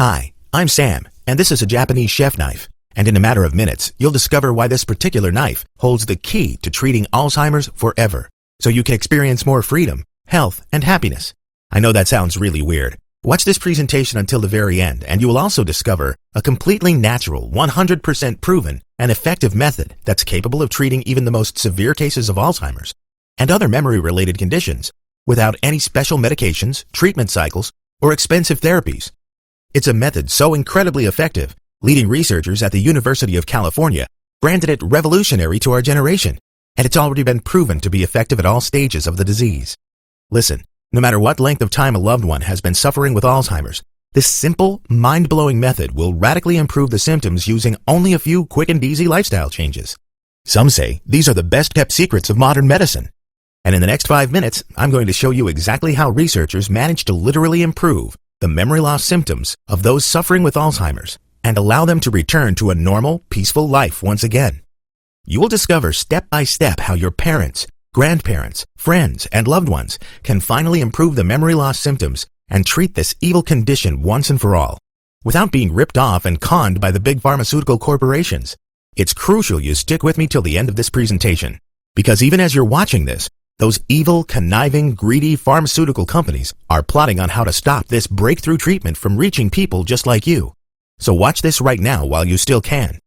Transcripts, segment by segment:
Hi, I'm Sam, and this is a Japanese chef knife. And in a matter of minutes, you'll discover why this particular knife holds the key to treating Alzheimer's forever, so you can experience more freedom, health, and happiness. I know that sounds really weird. Watch this presentation until the very end, and you will also discover a completely natural, 100% proven, and effective method that's capable of treating even the most severe cases of Alzheimer's and other memory-related conditions without any special medications, treatment cycles, or expensive therapies. It's a method so incredibly effective, leading researchers at the University of California branded it revolutionary to our generation, and it's already been proven to be effective at all stages of the disease. Listen, no matter what length of time a loved one has been suffering with Alzheimer's, this simple, mind-blowing method will radically improve the symptoms using only a few quick and easy lifestyle changes. Some say these are the best-kept secrets of modern medicine. And in the next 5 minutes, I'm going to show you exactly how researchers managed to literally improve the memory loss symptoms of those suffering with Alzheimer's and allow them to return to a normal, peaceful life once again. You will discover step by step how your parents, grandparents, friends, and loved ones can finally improve the memory loss symptoms and treat this evil condition once and for all, without being ripped off and conned by the big pharmaceutical corporations. It's crucial you stick with me till the end of this presentation, because even as you're watching this, those evil, conniving, greedy pharmaceutical companies are plotting on how to stop this breakthrough treatment from reaching people just like you. So watch this right now while you still can.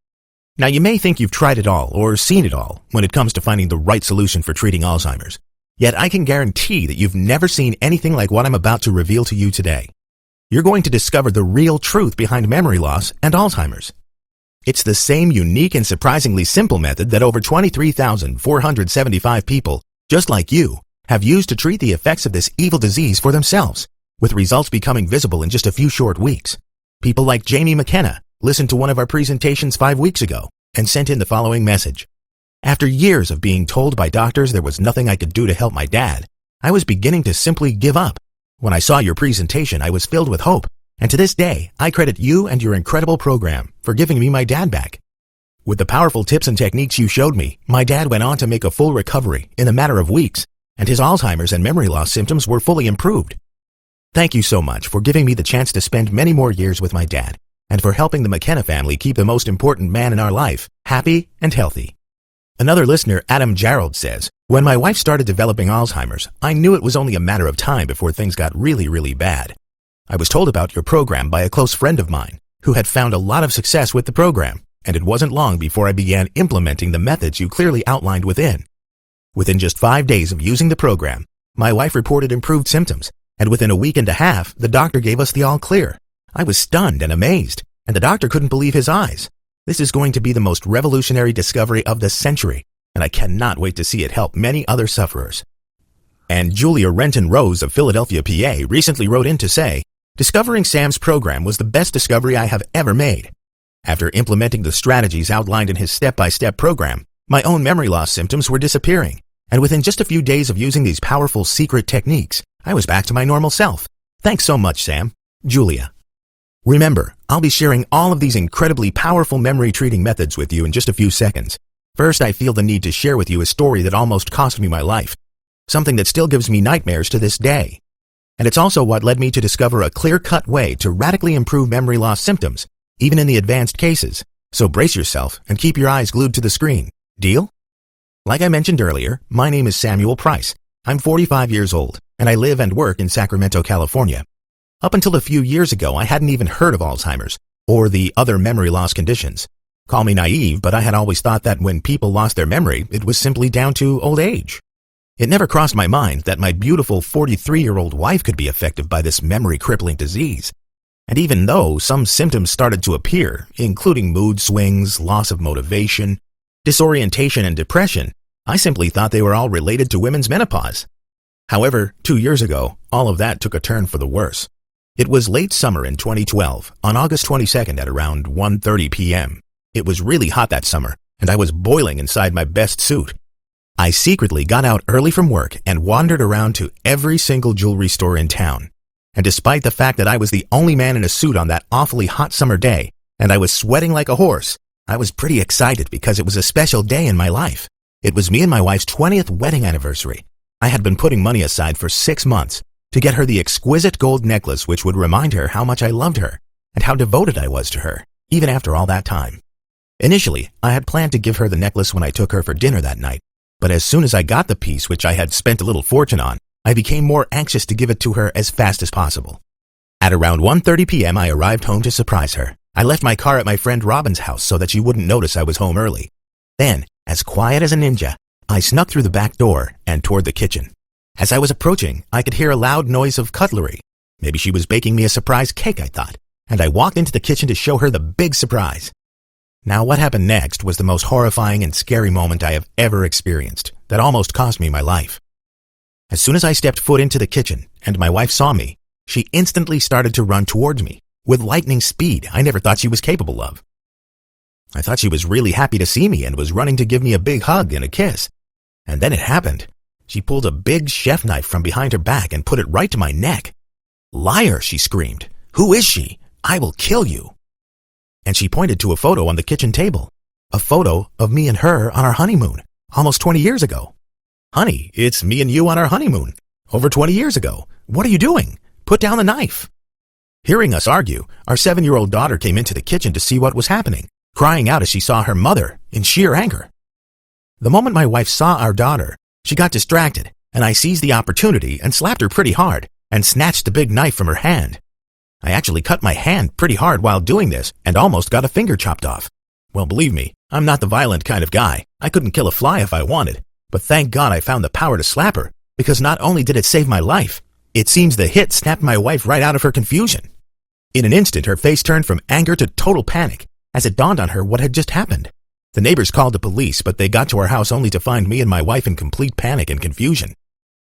Now, you may think you've tried it all or seen it all when it comes to finding the right solution for treating Alzheimer's. Yet I can guarantee that you've never seen anything like what I'm about to reveal to you today. You're going to discover the real truth behind memory loss and Alzheimer's. It's the same unique and surprisingly simple method that over 23,475 people, just like you, have used to treat the effects of this evil disease for themselves, with results becoming visible in just a few short weeks. People like Jamie McKenna listened to one of our presentations 5 weeks ago and sent in the following message. After years of being told by doctors there was nothing I could do to help my dad, I was beginning to simply give up. When I saw your presentation, I was filled with hope, and to this day, I credit you and your incredible program for giving me my dad back. With the powerful tips and techniques you showed me, my dad went on to make a full recovery in a matter of weeks, and his Alzheimer's and memory loss symptoms were fully improved. Thank you so much for giving me the chance to spend many more years with my dad, and for helping the McKenna family keep the most important man in our life happy and healthy. Another listener, Adam Gerald, says, when my wife started developing Alzheimer's, I knew it was only a matter of time before things got really, really bad. I was told about your program by a close friend of mine who had found a lot of success with the program, and it wasn't long before I began implementing the methods you clearly outlined within. Within just 5 days of using the program, my wife reported improved symptoms, and within a week and a half, the doctor gave us the all clear. I was stunned and amazed, and the doctor couldn't believe his eyes. This is going to be the most revolutionary discovery of the century, and I cannot wait to see it help many other sufferers. And Julia Renton Rose of Philadelphia, PA, recently wrote in to say, discovering Sam's program was the best discovery I have ever made. After implementing the strategies outlined in his step-by-step program, my own memory loss symptoms were disappearing, and within just a few days of using these powerful secret techniques, I was back to my normal self. Thanks so much, Sam. Julia. Remember, I'll be sharing all of these incredibly powerful memory treating methods with you in just a few seconds. First, I feel the need to share with you a story that almost cost me my life, something that still gives me nightmares to this day. And it's also what led me to discover a clear-cut way to radically improve memory loss symptoms, even in the advanced cases. So brace yourself and keep your eyes glued to the screen. Deal? Like I mentioned earlier, my name is Samuel Price. I'm 45 years old, and I live and work in Sacramento, California. Up until a few years ago, I hadn't even heard of Alzheimer's or the other memory loss conditions. Call me naive, but I had always thought that when people lost their memory, it was simply down to old age. It never crossed my mind that my beautiful 43-year-old wife could be affected by this memory-crippling disease. And even though some symptoms started to appear, including mood swings, loss of motivation, disorientation, and depression, I simply thought they were all related to women's menopause. However, 2 years ago, all of that took a turn for the worse. It was late summer in 2012, on August 22nd at around 1:30 p.m. It was really hot that summer, and I was boiling inside my best suit. I secretly got out early from work and wandered around to every single jewelry store in town. And despite the fact that I was the only man in a suit on that awfully hot summer day, and I was sweating like a horse, I was pretty excited because it was a special day in my life. It was me and my wife's 20th wedding anniversary. I had been putting money aside for 6 months to get her the exquisite gold necklace which would remind her how much I loved her, and how devoted I was to her, even after all that time. Initially, I had planned to give her the necklace when I took her for dinner that night, but as soon as I got the piece which I had spent a little fortune on, I became more anxious to give it to her as fast as possible. At around 1:30 p.m. I arrived home to surprise her. I left my car at my friend Robin's house so that she wouldn't notice I was home early. Then, as quiet as a ninja, I snuck through the back door and toward the kitchen. As I was approaching, I could hear a loud noise of cutlery. Maybe she was baking me a surprise cake, I thought, and I walked into the kitchen to show her the big surprise. Now, what happened next was the most horrifying and scary moment I have ever experienced that almost cost me my life. As soon as I stepped foot into the kitchen and my wife saw me, she instantly started to run towards me with lightning speed I never thought she was capable of. I thought she was really happy to see me and was running to give me a big hug and a kiss. And then it happened. She pulled a big chef knife from behind her back and put it right to my neck. "Liar," she screamed. "Who is she? I will kill you." And she pointed to a photo on the kitchen table. A photo of me and her on our honeymoon, almost 20 years ago. "Honey, it's me and you on our honeymoon, over 20 years ago. What are you doing? Put down the knife." Hearing us argue, our 7-year-old daughter came into the kitchen to see what was happening, crying out as she saw her mother in sheer anger. The moment my wife saw our daughter, she got distracted, and I seized the opportunity and slapped her pretty hard and snatched the big knife from her hand. I actually cut my hand pretty hard while doing this and almost got a finger chopped off. Well, believe me, I'm not the violent kind of guy. I couldn't kill a fly if I wanted, but thank God I found the power to slap her, because not only did it save my life, it seems the hit snapped my wife right out of her confusion. In an instant, her face turned from anger to total panic as it dawned on her what had just happened. The neighbors called the police, but they got to our house only to find me and my wife in complete panic and confusion.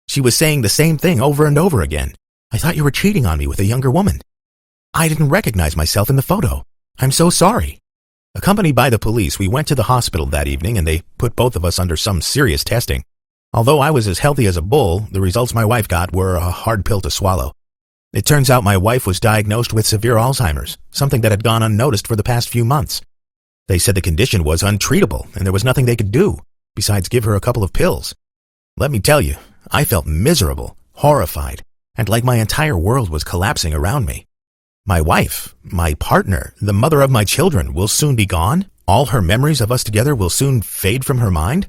She was saying the same thing over and over again. "I thought you were cheating on me with a younger woman. I didn't recognize myself in the photo. I'm so sorry." Accompanied by the police, we went to the hospital that evening and they put both of us under some serious testing. Although I was as healthy as a bull, the results my wife got were a hard pill to swallow. It turns out my wife was diagnosed with severe Alzheimer's, something that had gone unnoticed for the past few months. They said the condition was untreatable and there was nothing they could do besides give her a couple of pills. Let me tell you, I felt miserable, horrified, and like my entire world was collapsing around me. My wife, my partner, the mother of my children will soon be gone. All her memories of us together will soon fade from her mind.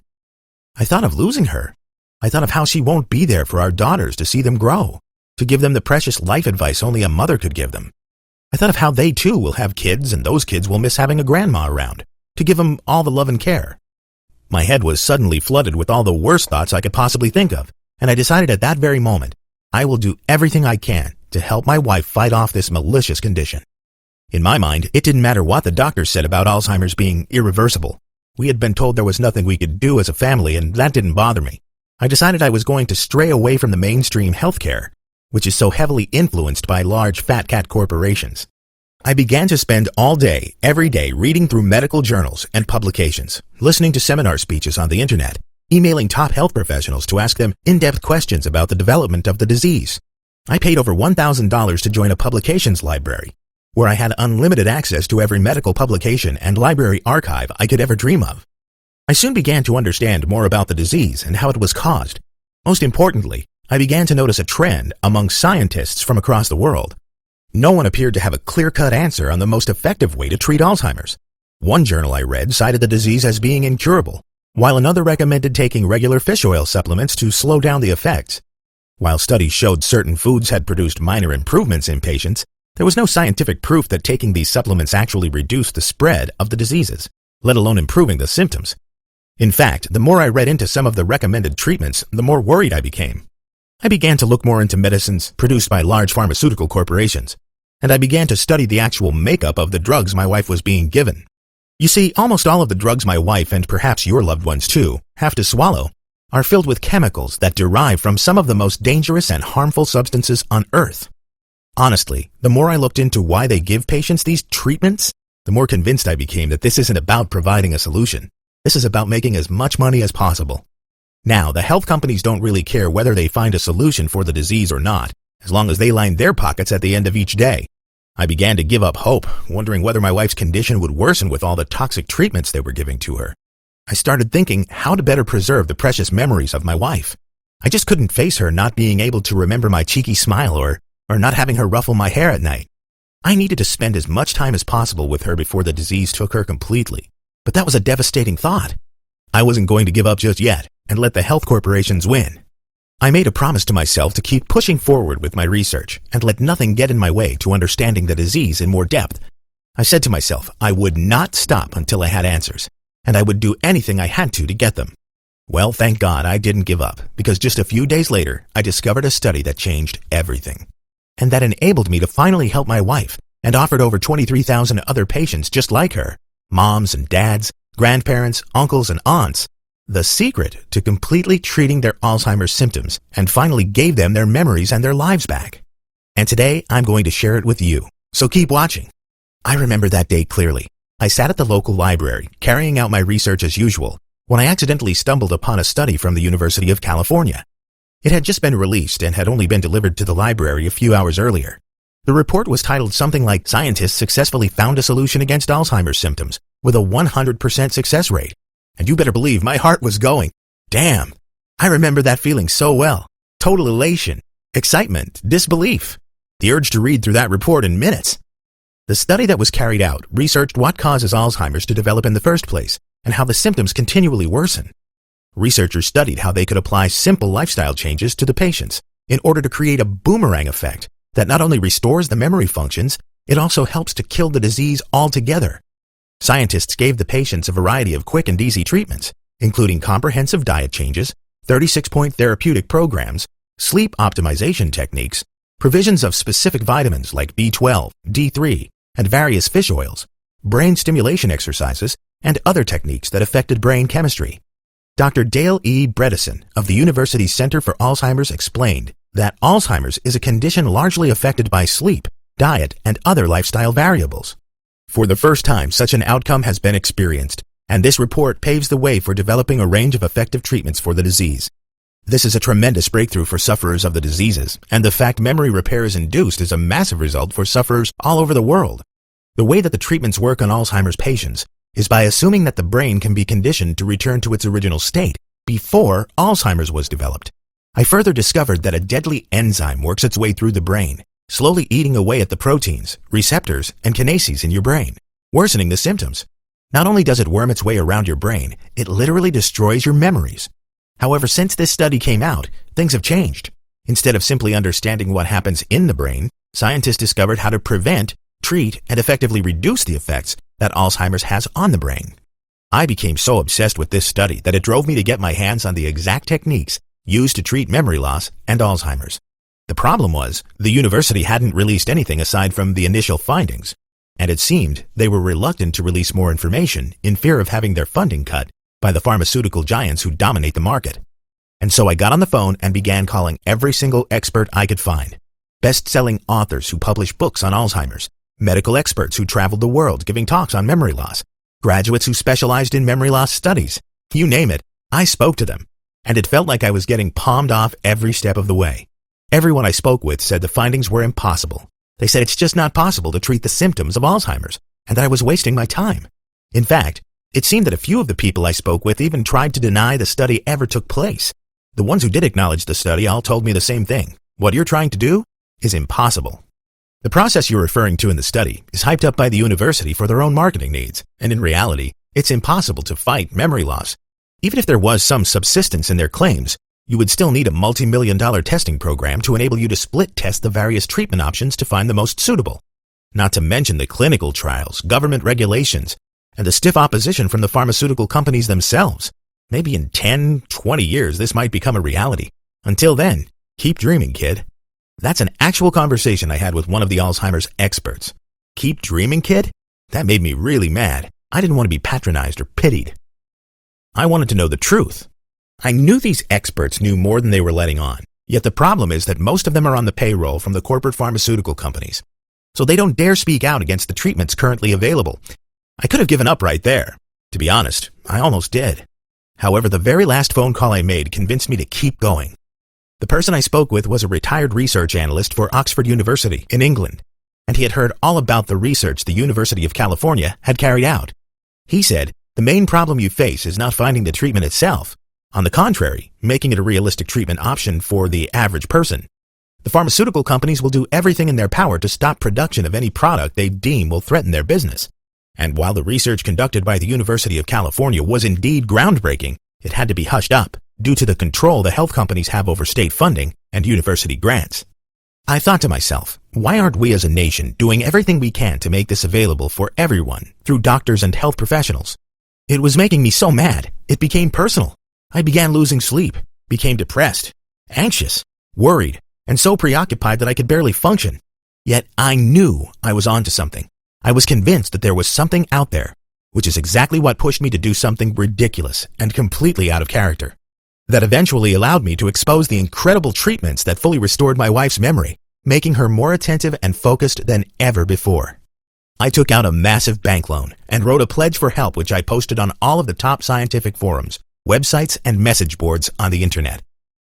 I thought of losing her. I thought of how she won't be there for our daughters to see them grow, to give them the precious life advice only a mother could give them. I thought of how they too will have kids and those kids will miss having a grandma around to give them all the love and care. My head was suddenly flooded with all the worst thoughts I could possibly think of, and I decided at that very moment, I will do everything I can to help my wife fight off this malicious condition. In my mind, it didn't matter what the doctors said about Alzheimer's being irreversible. We had been told there was nothing we could do as a family, and that didn't bother me. I decided I was going to stray away from the mainstream healthcare, which is so heavily influenced by large fat cat corporations. I began to spend all day, every day, reading through medical journals and publications, listening to seminar speeches on the internet, emailing top health professionals to ask them in-depth questions about the development of the disease. I paid over $1,000 to join a publications library, where I had unlimited access to every medical publication and library archive I could ever dream of. I soon began to understand more about the disease and how it was caused. Most importantly, I began to notice a trend among scientists from across the world. No one appeared to have a clear-cut answer on the most effective way to treat Alzheimer's. One journal I read cited the disease as being incurable, while another recommended taking regular fish oil supplements to slow down the effects. While studies showed certain foods had produced minor improvements in patients, there was no scientific proof that taking these supplements actually reduced the spread of the diseases, let alone improving the symptoms. In fact, the more I read into some of the recommended treatments, the more worried I became. I began to look more into medicines produced by large pharmaceutical corporations, and I began to study the actual makeup of the drugs my wife was being given. You see, almost all of the drugs my wife, and perhaps your loved ones too, have to swallow are filled with chemicals that derive from some of the most dangerous and harmful substances on Earth. Honestly, the more I looked into why they give patients these treatments, the more convinced I became that this isn't about providing a solution. This is about making as much money as possible. Now, the health companies don't really care whether they find a solution for the disease or not, as long as they line their pockets at the end of each day. I began to give up hope, wondering whether my wife's condition would worsen with all the toxic treatments they were giving to her. I started thinking how to better preserve the precious memories of my wife. I just couldn't face her not being able to remember my cheeky smile or not having her ruffle my hair at night. I needed to spend as much time as possible with her before the disease took her completely. But that was a devastating thought. I wasn't going to give up just yet and let the health corporations win. I made a promise to myself to keep pushing forward with my research and let nothing get in my way to understanding the disease in more depth. I said to myself I would not stop until I had answers, and I would do anything I had to get them. Well, thank God I didn't give up, because just a few days later, I discovered a study that changed everything, and that enabled me to finally help my wife and offered over 23,000 other patients just like her, moms and dads, grandparents, uncles and aunts, the secret to completely treating their Alzheimer's symptoms and finally gave them their memories and their lives back. And today I'm going to share it with you, so keep watching. I remember that day clearly. I sat at the local library, carrying out my research as usual, when I accidentally stumbled upon a study from the University of California. It had just been released and had only been delivered to the library a few hours earlier. The report was titled something like "Scientists Successfully Found a Solution Against Alzheimer's Symptoms with a 100% Success Rate." And you better believe my heart was going, damn, I remember that feeling so well. Total elation, excitement, disbelief, the urge to read through that report in minutes. The study that was carried out researched what causes Alzheimer's to develop in the first place and how the symptoms continually worsen. Researchers studied how they could apply simple lifestyle changes to the patients in order to create a boomerang effect that not only restores the memory functions, it also helps to kill the disease altogether. Scientists gave the patients a variety of quick and easy treatments, including comprehensive diet changes, 36-point therapeutic programs, sleep optimization techniques, provisions of specific vitamins like B12, D3, and various fish oils, brain stimulation exercises, and other techniques that affected brain chemistry. Dr. Dale E. Bredesen of the university's Center for Alzheimer's explained that Alzheimer's is a condition largely affected by sleep, diet, and other lifestyle variables. For the first time, such an outcome has been experienced, and this report paves the way for developing a range of effective treatments for the disease. This is a tremendous breakthrough for sufferers of the diseases, and the fact memory repair is induced is a massive result for sufferers all over the world. The way that the treatments work on Alzheimer's patients is by assuming that the brain can be conditioned to return to its original state before Alzheimer's was developed. I further discovered that a deadly enzyme works its way through the brain, slowly eating away at the proteins, receptors, and kinases in your brain, worsening the symptoms. Not only does it worm its way around your brain, it literally destroys your memories. However, since this study came out, things have changed. Instead of simply understanding what happens in the brain, scientists discovered how to prevent, treat, and effectively reduce the effects that Alzheimer's has on the brain. I became so obsessed with this study that it drove me to get my hands on the exact techniques used to treat memory loss and Alzheimer's. The problem was, the university hadn't released anything aside from the initial findings, and it seemed they were reluctant to release more information in fear of having their funding cut by the pharmaceutical giants who dominate the market. And so I got on the phone and began calling every single expert I could find. Best-selling authors who publish books on Alzheimer's, medical experts who traveled the world giving talks on memory loss, graduates who specialized in memory loss studies. You name it, I spoke to them, and it felt like I was getting palmed off every step of the way. Everyone I spoke with said the findings were impossible. They said it's just not possible to treat the symptoms of Alzheimer's, and that I was wasting my time. In fact, it seemed that a few of the people I spoke with even tried to deny the study ever took place. The ones who did acknowledge the study all told me the same thing. What you're trying to do is impossible. The process you're referring to in the study is hyped up by the university for their own marketing needs, and in reality, it's impossible to fight memory loss. Even if there was some subsistence in their claims, you would still need a multi-million-dollar testing program to enable you to split test the various treatment options to find the most suitable. Not to mention the clinical trials, government regulations, and the stiff opposition from the pharmaceutical companies themselves. Maybe in 10, 20 years this might become a reality. Until then, keep dreaming, kid. That's an actual conversation I had with one of the Alzheimer's experts. Keep dreaming, kid? That made me really mad. I didn't want to be patronized or pitied. I wanted to know the truth. I knew these experts knew more than they were letting on, yet the problem is that most of them are on the payroll from the corporate pharmaceutical companies, so they don't dare speak out against the treatments currently available. I could have given up right there. To be honest, I almost did. However, the very last phone call I made convinced me to keep going. The person I spoke with was a retired research analyst for Oxford University in England, and he had heard all about the research the University of California had carried out. He said, the main problem you face is not finding the treatment itself. On the contrary, making it a realistic treatment option for the average person. The pharmaceutical companies will do everything in their power to stop production of any product they deem will threaten their business. And while the research conducted by the University of California was indeed groundbreaking, it had to be hushed up due to the control the health companies have over state funding and university grants. I thought to myself, why aren't we as a nation doing everything we can to make this available for everyone through doctors and health professionals? It was making me so mad, it became personal. I began losing sleep, became depressed, anxious, worried, and so preoccupied that I could barely function. Yet I knew I was onto something. I was convinced that there was something out there, which is exactly what pushed me to do something ridiculous and completely out of character. That eventually allowed me to expose the incredible treatments that fully restored my wife's memory, making her more attentive and focused than ever before. I took out a massive bank loan and wrote a pledge for help, which I posted on all of the top scientific forums, websites, and message boards on the internet.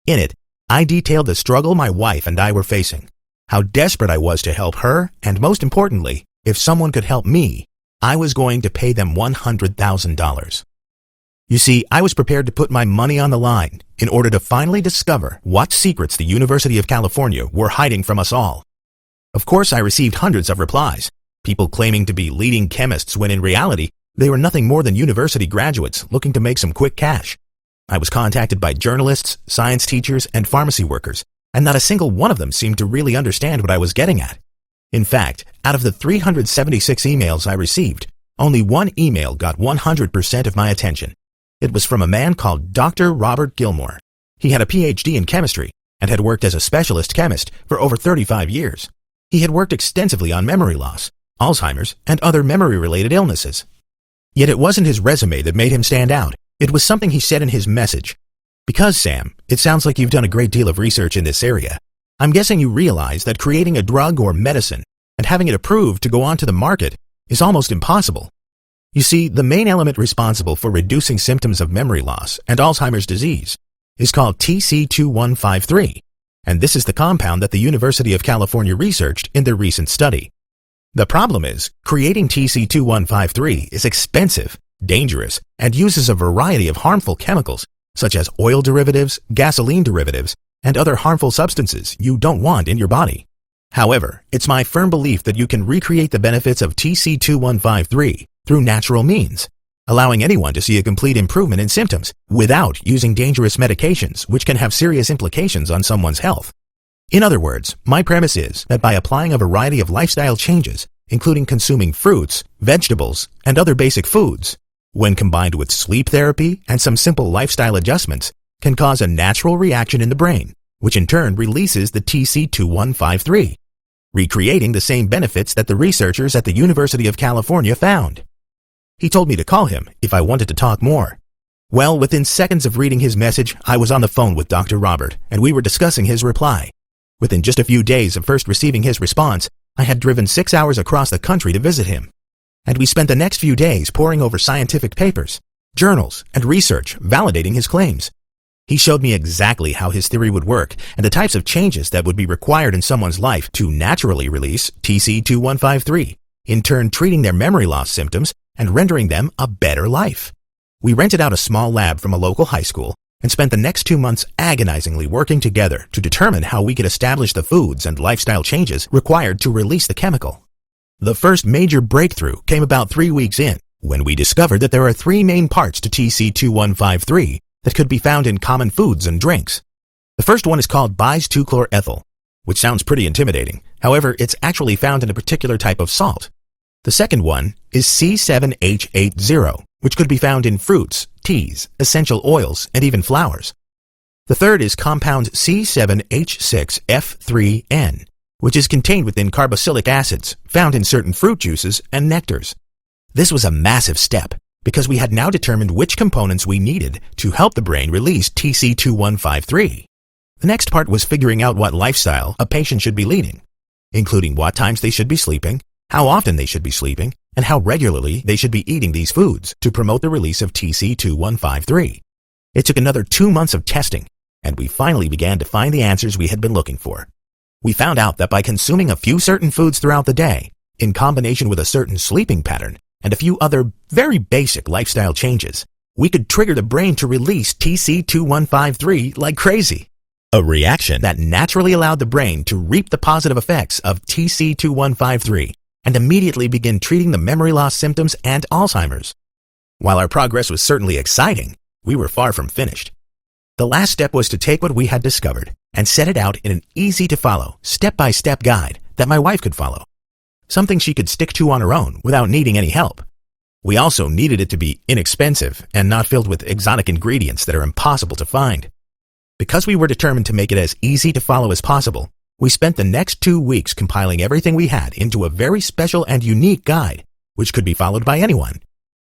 In it, I detailed the struggle my wife and I were facing, how desperate I was to help her, and most importantly, if someone could help me, I was going to pay them $100,000. You see, I was prepared to put my money on the line in order to finally discover what secrets the University of California were hiding from us all. Of course, I received hundreds of replies, people claiming to be leading chemists when in reality, they were nothing more than university graduates looking to make some quick cash. I was contacted by journalists, science teachers, and pharmacy workers, and not a single one of them seemed to really understand what I was getting at. In fact, out of the 376 emails I received, only one email got 100% of my attention. It was from a man called Dr. Robert Gilmore. He had a PhD in chemistry and had worked as a specialist chemist for over 35 years. He had worked extensively on memory loss, Alzheimer's, and other memory-related illnesses. Yet it wasn't his resume that made him stand out. It was something he said in his message. Because, Sam, it sounds like you've done a great deal of research in this area. I'm guessing you realize that creating a drug or medicine and having it approved to go onto the market is almost impossible. You see, the main element responsible for reducing symptoms of memory loss and Alzheimer's disease is called TC2153, and this is the compound that the University of California researched in their recent study. The problem is, creating TC2153 is expensive, dangerous, and uses a variety of harmful chemicals, such as oil derivatives, gasoline derivatives, and other harmful substances you don't want in your body. However, it's my firm belief that you can recreate the benefits of TC2153 through natural means, allowing anyone to see a complete improvement in symptoms without using dangerous medications which can have serious implications on someone's health. In other words, my premise is that by applying a variety of lifestyle changes, including consuming fruits, vegetables, and other basic foods, when combined with sleep therapy and some simple lifestyle adjustments, can cause a natural reaction in the brain, which in turn releases the TC2153, recreating the same benefits that the researchers at the University of California found. He told me to call him if I wanted to talk more. Well, within seconds of reading his message, I was on the phone with Dr. Robert, and we were discussing his reply. Within just a few days of first receiving his response, I had driven 6 hours across the country to visit him. And we spent the next few days poring over scientific papers, journals, and research validating his claims. He showed me exactly how his theory would work and the types of changes that would be required in someone's life to naturally release TC2153, in turn treating their memory loss symptoms and rendering them a better life. We rented out a small lab from a local high school and spent the next 2 months agonizingly working together to determine how we could establish the foods and lifestyle changes required to release the chemical. The first major breakthrough came about 3 weeks in, when we discovered that there are 3 main parts to TC2153 that could be found in common foods and drinks. The first one is called bis-2-chloroethyl, which sounds pretty intimidating. However, it's actually found in a particular type of salt. The second one is C7H80, which could be found in fruits, teas, essential oils, and even flowers. The third is compound C7H6F3N, which is contained within carboxylic acids found in certain fruit juices and nectars. This was a massive step because we had now determined which components we needed to help the brain release TC2153. The next part was figuring out what lifestyle a patient should be leading, including what times they should be sleeping, how often they should be sleeping, and how regularly they should be eating these foods to promote the release of TC2153. It took another 2 months of testing, and we finally began to find the answers we had been looking for. We found out that by consuming a few certain foods throughout the day, in combination with a certain sleeping pattern and a few other very basic lifestyle changes, we could trigger the brain to release TC2153 like crazy. a reaction that naturally allowed the brain to reap the positive effects of TC2153 and immediately begin treating the memory loss symptoms and Alzheimer's. While our progress was certainly exciting, we were far from finished. The last step was to take what we had discovered and set it out in an easy-to-follow, step-by-step guide that my wife could follow, something she could stick to on her own without needing any help. We also needed it to be inexpensive and not filled with exotic ingredients that are impossible to find. Because we were determined to make it as easy to follow as possible, we spent the next 2 weeks compiling everything we had into a very special and unique guide, which could be followed by anyone.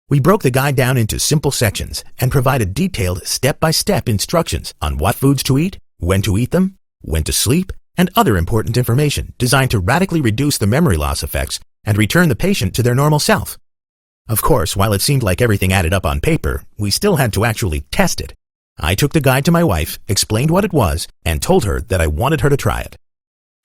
We broke the guide down into simple sections and provided detailed step-by-step instructions on what foods to eat, when to eat them, when to sleep, and other important information designed to radically reduce the memory loss effects and return the patient to their normal self. Of course, while it seemed like everything added up on paper, we still had to actually test it. I took the guide to my wife, explained what it was, and told her that I wanted her to try it.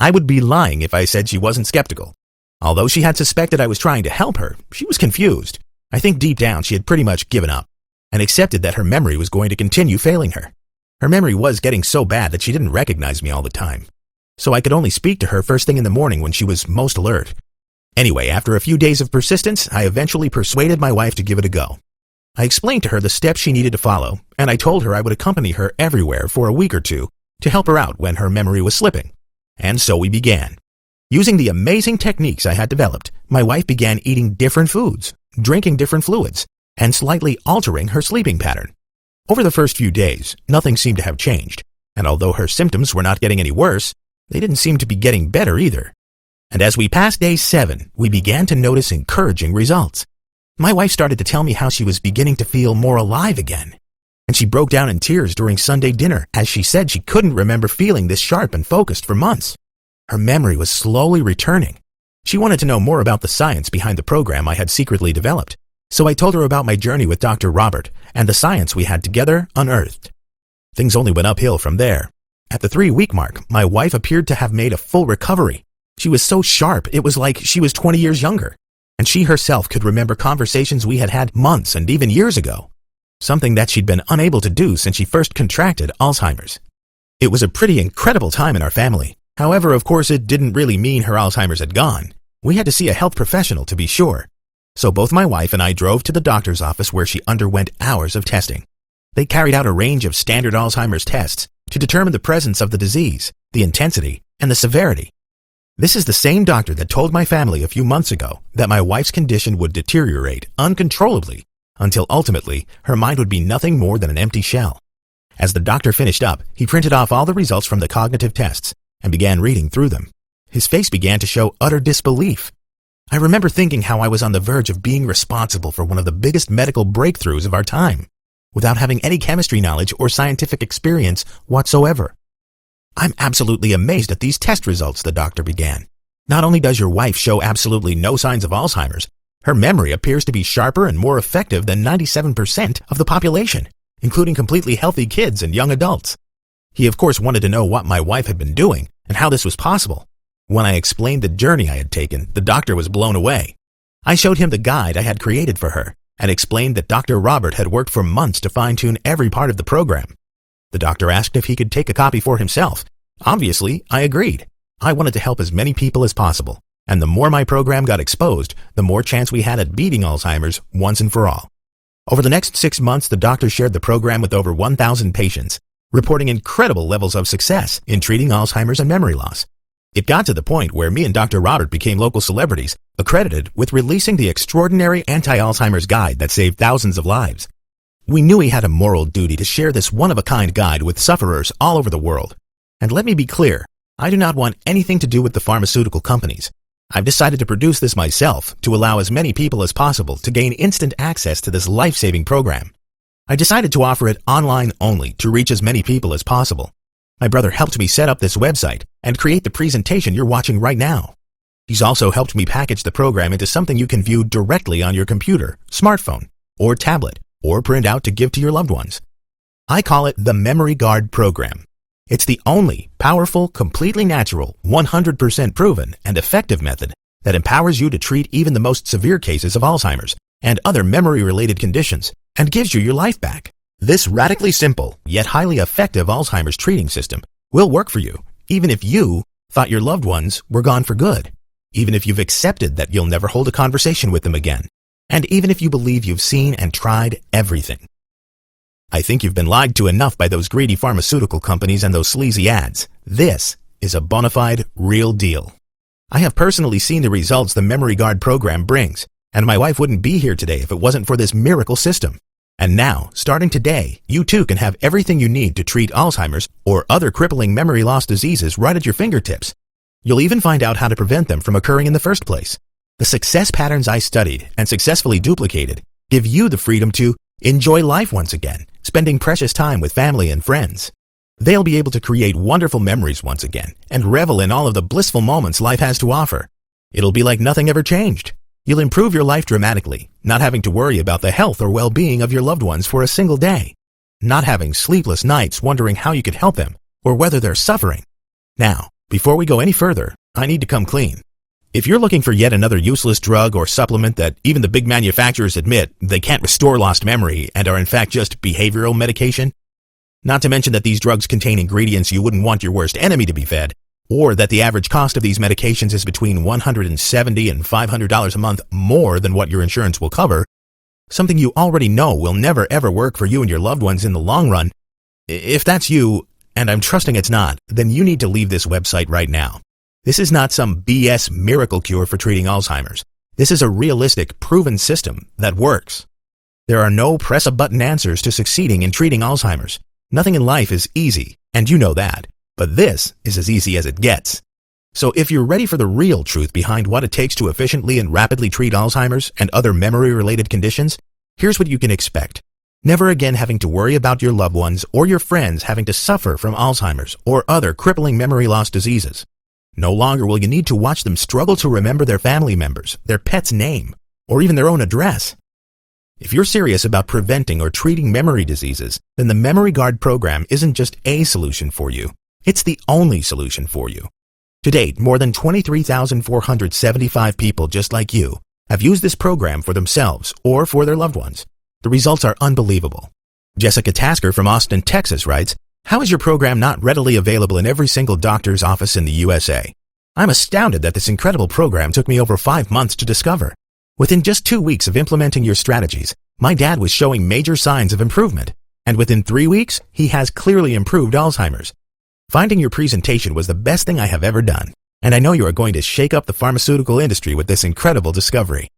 I would be lying if I said she wasn't skeptical. Although she had suspected I was trying to help her, she was confused. I think deep down she had pretty much given up and accepted that her memory was going to continue failing her. Her memory was getting so bad that she didn't recognize me all the time, so I could only speak to her first thing in the morning when she was most alert. Anyway, after a few days of persistence, I eventually persuaded my wife to give it a go. I explained to her the steps she needed to follow, and I told her I would accompany her everywhere for a week or two to help her out when her memory was slipping. And so we began. Using the amazing techniques I had developed, my wife began eating different foods, drinking different fluids, and slightly altering her sleeping pattern. Over the first few days, nothing seemed to have changed, and although her symptoms were not getting any worse, they didn't seem to be getting better either. And as we passed day 7, we began to notice encouraging results. My wife started to tell me how she was beginning to feel more alive again, and she broke down in tears during Sunday dinner as she said she couldn't remember feeling this sharp and focused for months. Her memory was slowly returning. She wanted to know more about the science behind the program I had secretly developed, so I told her about my journey with Dr. Robert and the science we had together unearthed. Things only went uphill from there. At the 3-week mark, my wife appeared to have made a full recovery. She was so sharp, it was like she was 20 years younger, and she herself could remember conversations we had had months and even years ago, something that she'd been unable to do since she first contracted Alzheimer's. It was a pretty incredible time in our family. However, of course, it didn't really mean her Alzheimer's had gone. We had to see a health professional to be sure. So both my wife and I drove to the doctor's office where she underwent hours of testing. They carried out a range of standard Alzheimer's tests to determine the presence of the disease, the intensity, and the severity. This is the same doctor that told my family a few months ago that my wife's condition would deteriorate uncontrollably until ultimately her mind would be nothing more than an empty shell. As the doctor finished up, he printed off all the results from the cognitive tests and began reading through them. His face began to show utter disbelief. I remember thinking how I was on the verge of being responsible for one of the biggest medical breakthroughs of our time, without having any chemistry knowledge or scientific experience whatsoever. I'm absolutely amazed at these test results, the doctor began. Not only does your wife show absolutely no signs of Alzheimer's, her memory appears to be sharper and more effective than 97% of the population, including completely healthy kids and young adults. He of course wanted to know what my wife had been doing and how this was possible. When I explained the journey I had taken, the doctor was blown away. I showed him the guide I had created for her and explained that Dr. Robert had worked for months to fine-tune every part of the program. The doctor asked if he could take a copy for himself. Obviously, I agreed. I wanted to help as many people as possible, and the more my program got exposed, the more chance we had at beating Alzheimer's once and for all. Over the next 6 months, the doctor shared the program with over 1,000 patients, reporting incredible levels of success in treating Alzheimer's and memory loss. It got to the point where me and Dr. Robert became local celebrities, accredited with releasing the extraordinary anti-Alzheimer's guide that saved thousands of lives. We knew he had a moral duty to share this one-of-a-kind guide with sufferers all over the world. And let me be clear, I do not want anything to do with the pharmaceutical companies. I've decided to produce this myself to allow as many people as possible to gain instant access to this life-saving program. I decided to offer it online only to reach as many people as possible. My brother helped me set up this website and create the presentation you're watching right now. He's also helped me package the program into something you can view directly on your computer, smartphone, or tablet, or print out to give to your loved ones. I call it the Memory Guard program. It's the only powerful, completely natural, 100% proven and effective method that empowers you to treat even the most severe cases of Alzheimer's and other memory-related conditions and gives you your life back. This radically simple, yet highly effective Alzheimer's treating system will work for you, even if you thought your loved ones were gone for good, even if you've accepted that you'll never hold a conversation with them again, and even if you believe you've seen and tried everything. I think you've been lied to enough by those greedy pharmaceutical companies and those sleazy ads. This is a bona fide, real deal. I have personally seen the results the Memory Guard program brings, and my wife wouldn't be here today if it wasn't for this miracle system. And now, starting today, you too can have everything you need to treat Alzheimer's or other crippling memory loss diseases right at your fingertips. You'll even find out how to prevent them from occurring in the first place. The success patterns I studied and successfully duplicated give you the freedom to enjoy life once again, spending precious time with family and friends. They'll be able to create wonderful memories once again and revel in all of the blissful moments life has to offer. It'll be like nothing ever changed. You'll improve your life dramatically, not having to worry about the health or well-being of your loved ones for a single day, not having sleepless nights wondering how you could help them or whether they're suffering. Now, before we go any further, I need to come clean. If you're looking for yet another useless drug or supplement that even the big manufacturers admit they can't restore lost memory and are in fact just behavioral medication, not to mention that these drugs contain ingredients you wouldn't want your worst enemy to be fed, or that the average cost of these medications is between $170 and $500 a month more than what your insurance will cover, something you already know will never ever work for you and your loved ones in the long run. If that's you, and I'm trusting it's not, then you need to leave this website right now. This is not some BS miracle cure for treating Alzheimer's. This is a realistic, proven system that works. There are no press-a-button answers to succeeding in treating Alzheimer's. Nothing in life is easy, and you know that. But this is as easy as it gets. So if you're ready for the real truth behind what it takes to efficiently and rapidly treat Alzheimer's and other memory-related conditions, here's what you can expect. Never again having to worry about your loved ones or your friends having to suffer from Alzheimer's or other crippling memory loss diseases. No longer will you need to watch them struggle to remember their family members, their pet's name, or even their own address. If you're serious about preventing or treating memory diseases, then the Memory Guard program isn't just a solution for you. It's the only solution for you. To date, more than 23,475 people just like you have used this program for themselves or for their loved ones. The results are unbelievable. Jessica Tasker from Austin, Texas writes, "How is your program not readily available in every single doctor's office in the USA? I'm astounded that this incredible program took me over 5 months to discover. Within just 2 weeks of implementing your strategies, my dad was showing major signs of improvement. And within 3 weeks, he has clearly improved Alzheimer's. Finding your presentation was the best thing I have ever done, and I know you are going to shake up the pharmaceutical industry with this incredible discovery."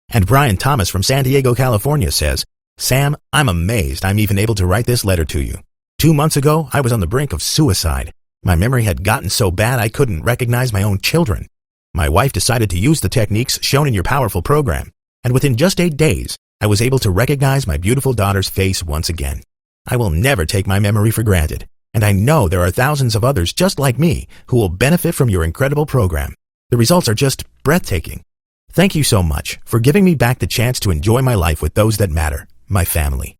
And Brian Thomas from San Diego, California says, "Sam, I'm amazed I'm even able to write this letter to you. 2 months ago, I was on the brink of suicide. My memory had gotten so bad I couldn't recognize my own children. My wife decided to use the techniques shown in your powerful program, and within just 8 days, I was able to recognize my beautiful daughter's face once again. I will never take my memory for granted. And I know there are thousands of others just like me who will benefit from your incredible program. The results are just breathtaking. Thank you so much for giving me back the chance to enjoy my life with those that matter, my family."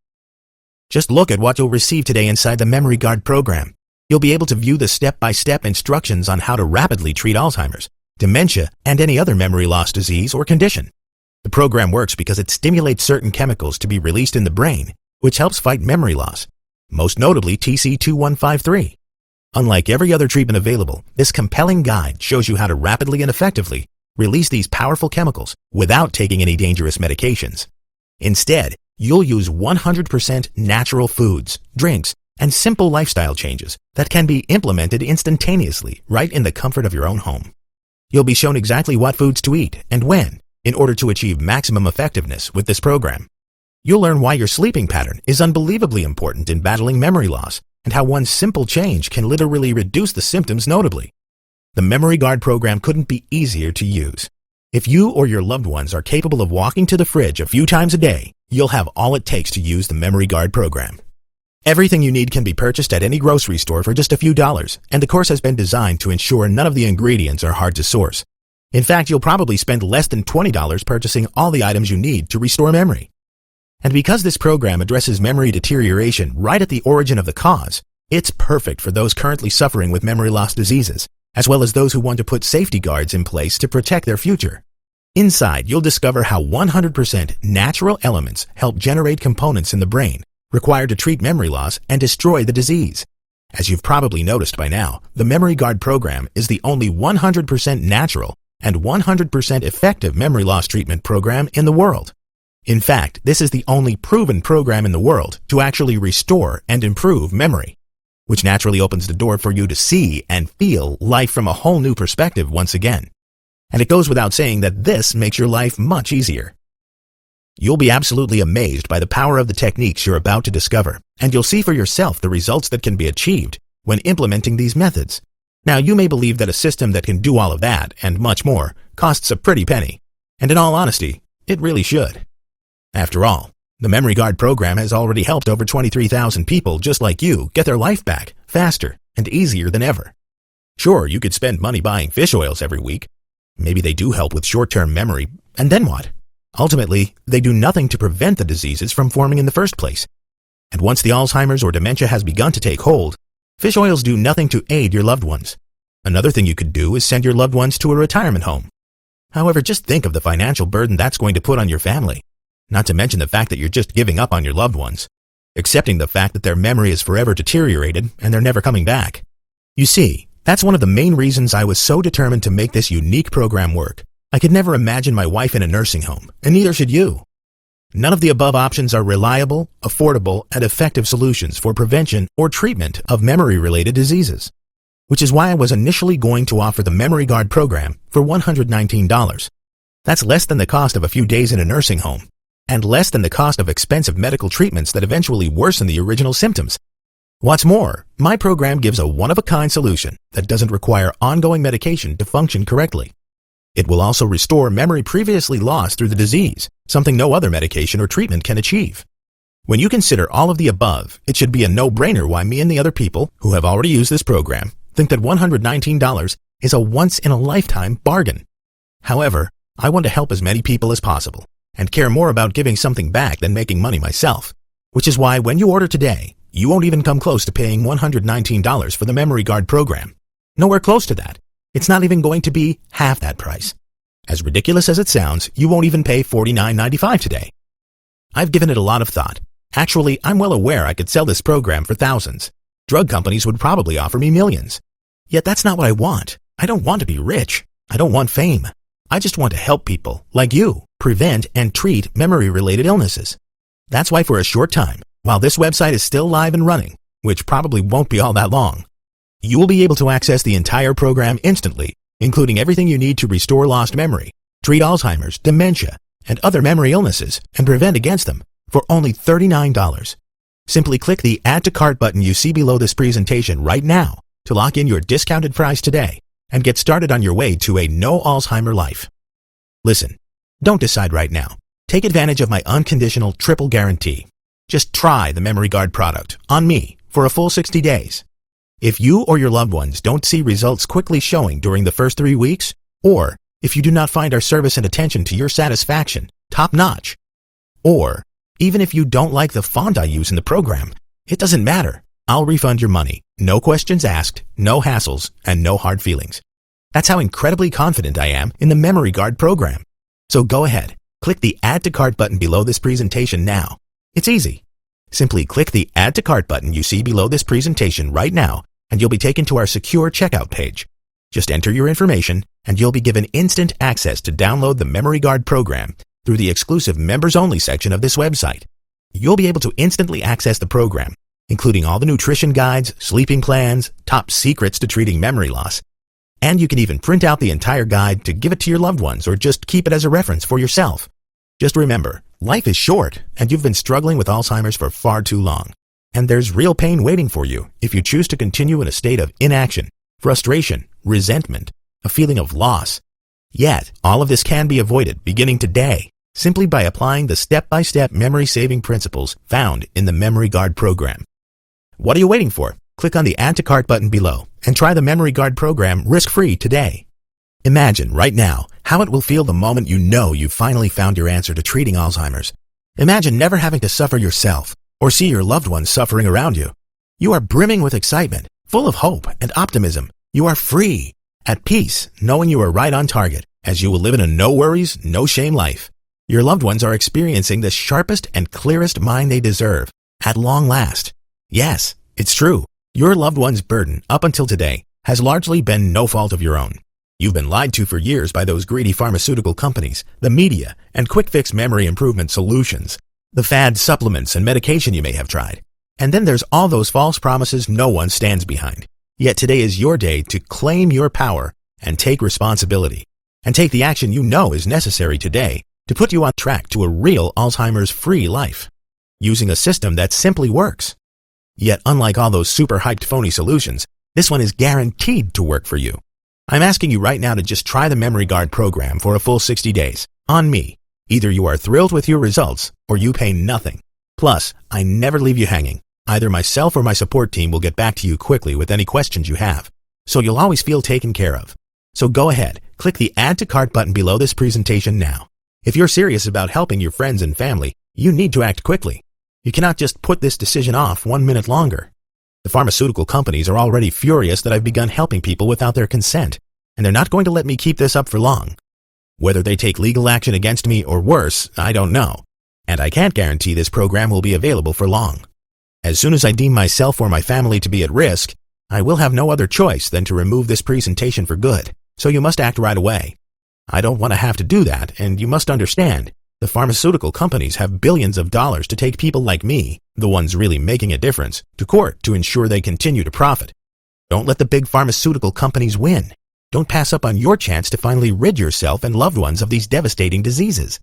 Just look at what you'll receive today inside the Memory Guard program. You'll be able to view the step-by-step instructions on how to rapidly treat Alzheimer's, dementia, and any other memory loss disease or condition. The program works because it stimulates certain chemicals to be released in the brain, which helps fight memory loss, most notably TC2153. Unlike every other treatment available, this compelling guide shows you how to rapidly and effectively release these powerful chemicals without taking any dangerous medications. Instead, you'll use 100% natural foods, drinks, and simple lifestyle changes that can be implemented instantaneously right in the comfort of your own home. You'll be shown exactly what foods to eat and when in order to achieve maximum effectiveness with this program. You'll learn why your sleeping pattern is unbelievably important in battling memory loss and how one simple change can literally reduce the symptoms notably. The Memory Guard program couldn't be easier to use. If you or your loved ones are capable of walking to the fridge a few times a day, you'll have all it takes to use the Memory Guard program. Everything you need can be purchased at any grocery store for just a few dollars, and the course has been designed to ensure none of the ingredients are hard to source. In fact, you'll probably spend less than $20 purchasing all the items you need to restore memory. And because this program addresses memory deterioration right at the origin of the cause, it's perfect for those currently suffering with memory loss diseases, as well as those who want to put safety guards in place to protect their future. Inside, you'll discover how 100% natural elements help generate components in the brain required to treat memory loss and destroy the disease. As you've probably noticed by now, the Memory Guard program is the only 100% natural and 100% effective memory loss treatment program in the world. In fact, this is the only proven program in the world to actually restore and improve memory, which naturally opens the door for you to see and feel life from a whole new perspective once again. And it goes without saying that this makes your life much easier. You'll be absolutely amazed by the power of the techniques you're about to discover, and you'll see for yourself the results that can be achieved when implementing these methods. Now, you may believe that a system that can do all of that and much more costs a pretty penny, and in all honesty, it really should. After all, the Memory Guard program has already helped over 23,000 people just like you get their life back faster and easier than ever. Sure, you could spend money buying fish oils every week. Maybe they do help with short-term memory, and then what? Ultimately, they do nothing to prevent the diseases from forming in the first place. And once the Alzheimer's or dementia has begun to take hold, fish oils do nothing to aid your loved ones. Another thing you could do is send your loved ones to a retirement home. However, just think of the financial burden that's going to put on your family. Not to mention the fact that you're just giving up on your loved ones, accepting the fact that their memory is forever deteriorated and they're never coming back. You see, that's one of the main reasons I was so determined to make this unique program work. I could never imagine my wife in a nursing home, and neither should you. None of the above options are reliable, affordable, and effective solutions for prevention or treatment of memory-related diseases, which is why I was initially going to offer the Memory Guard program for $119. That's less than the cost of a few days in a nursing home, and less than the cost of expensive medical treatments that eventually worsen the original symptoms. What's more, my program gives a one-of-a-kind solution that doesn't require ongoing medication to function correctly. It will also restore memory previously lost through the disease, something no other medication or treatment can achieve. When you consider all of the above, it should be a no-brainer why me and the other people who have already used this program think that $119 is a once-in-a-lifetime bargain. However, I want to help as many people as possible and care more about giving something back than making money myself, which is why when you order today, you won't even come close to paying $119 for the Memory Guard program. Nowhere close to that. It's not even going to be half that price. As ridiculous as it sounds, you won't even pay $49.95 today. I've given it a lot of thought. Actually, I'm well aware I could sell this program for thousands. Drug companies would probably offer me millions. Yet that's not what I want. I don't want to be rich. I don't want fame. I just want to help people, like you, prevent and treat memory-related illnesses. That's why for a short time, while this website is still live and running, which probably won't be all that long, you will be able to access the entire program instantly, including everything you need to restore lost memory, treat Alzheimer's, dementia, and other memory illnesses, and prevent against them for only $39. Simply click the Add to Cart button you see below this presentation right now to lock in your discounted price today and get started on your way to a no Alzheimer life. Listen, don't decide right now. Take advantage of my unconditional triple guarantee. Just try the Memory Guard product on me for a full 60 days. If you or your loved ones don't see results quickly showing during the first 3 weeks, or if you do not find our service and attention to your satisfaction top-notch, or even if you don't like the font I use in the program, it doesn't matter. I'll refund your money. No questions asked, no hassles, and no hard feelings. That's how incredibly confident I am in the Memory Guard program. So go ahead, click the Add to Cart button below this presentation now. It's easy. Simply click the Add to Cart button you see below this presentation right now, and you'll be taken to our secure checkout page. Just enter your information, and you'll be given instant access to download the Memory Guard program through the exclusive members-only section of this website. You'll be able to instantly access the program, including all the nutrition guides, sleeping plans, top secrets to treating memory loss, and you can even print out the entire guide to give it to your loved ones or just keep it as a reference for yourself. Just remember, life is short, and you've been struggling with Alzheimer's for far too long. And there's real pain waiting for you if you choose to continue in a state of inaction, frustration, resentment, a feeling of loss. Yet, all of this can be avoided beginning today, simply by applying the step-by-step memory-saving principles found in the Memory Guard program. What are you waiting for? Click on the Add to Cart button below and try the Memory Guard program risk-free today. Imagine right now how it will feel the moment you know you've finally found your answer to treating Alzheimer's. Imagine never having to suffer yourself or see your loved ones suffering around you. You are brimming with excitement, full of hope and optimism. You are free, at peace, knowing you are right on target, as you will live in a no-worries, no-shame life. Your loved ones are experiencing the sharpest and clearest mind they deserve, at long last. Yes, it's true. Your loved one's burden up until today has largely been no fault of your own. You've been lied to for years by those greedy pharmaceutical companies, the media, and quick-fix memory improvement solutions, the fad supplements and medication you may have tried. And then there's all those false promises no one stands behind. Yet today is your day to claim your power and take responsibility, and take the action you know is necessary today to put you on track to a real Alzheimer's-free life, using a system that simply works. Yet unlike all those super-hyped phony solutions, this one is guaranteed to work for you. I'm asking you right now to just try the Memory Guard program for a full 60 days, on me. Either you are thrilled with your results, or you pay nothing. Plus, I never leave you hanging. Either myself or my support team will get back to you quickly with any questions you have, so you'll always feel taken care of. So go ahead, click the Add to Cart button below this presentation now. If you're serious about helping your friends and family, you need to act quickly. You cannot just put this decision off 1 minute longer. The pharmaceutical companies are already furious that I've begun helping people without their consent, and they're not going to let me keep this up for long. Whether they take legal action against me or worse, I don't know, and I can't guarantee this program will be available for long. As soon as I deem myself or my family to be at risk, I will have no other choice than to remove this presentation for good, so you must act right away. I don't want to have to do that, and you must understand, the pharmaceutical companies have billions of dollars to take people like me, the ones really making a difference, to court to ensure they continue to profit. Don't let the big pharmaceutical companies win. Don't pass up on your chance to finally rid yourself and loved ones of these devastating diseases.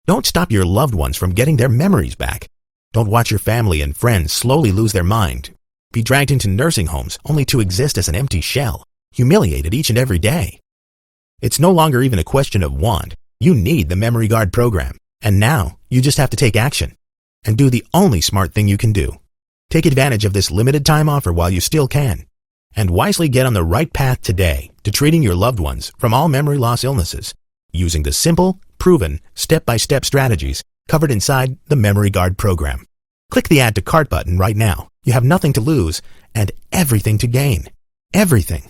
Don't stop your loved ones from getting their memories back. Don't watch your family and friends slowly lose their mind, be dragged into nursing homes only to exist as an empty shell, humiliated each and every day. It's no longer even a question of want. You need the Memory Guard program. And now, you just have to take action and do the only smart thing you can do. Take advantage of this limited time offer while you still can, and wisely get on the right path today to treating your loved ones from all memory loss illnesses using the simple, proven, step-by-step strategies covered inside the Memory Guard program. Click the Add to Cart button right now. You have nothing to lose and everything to gain. Everything.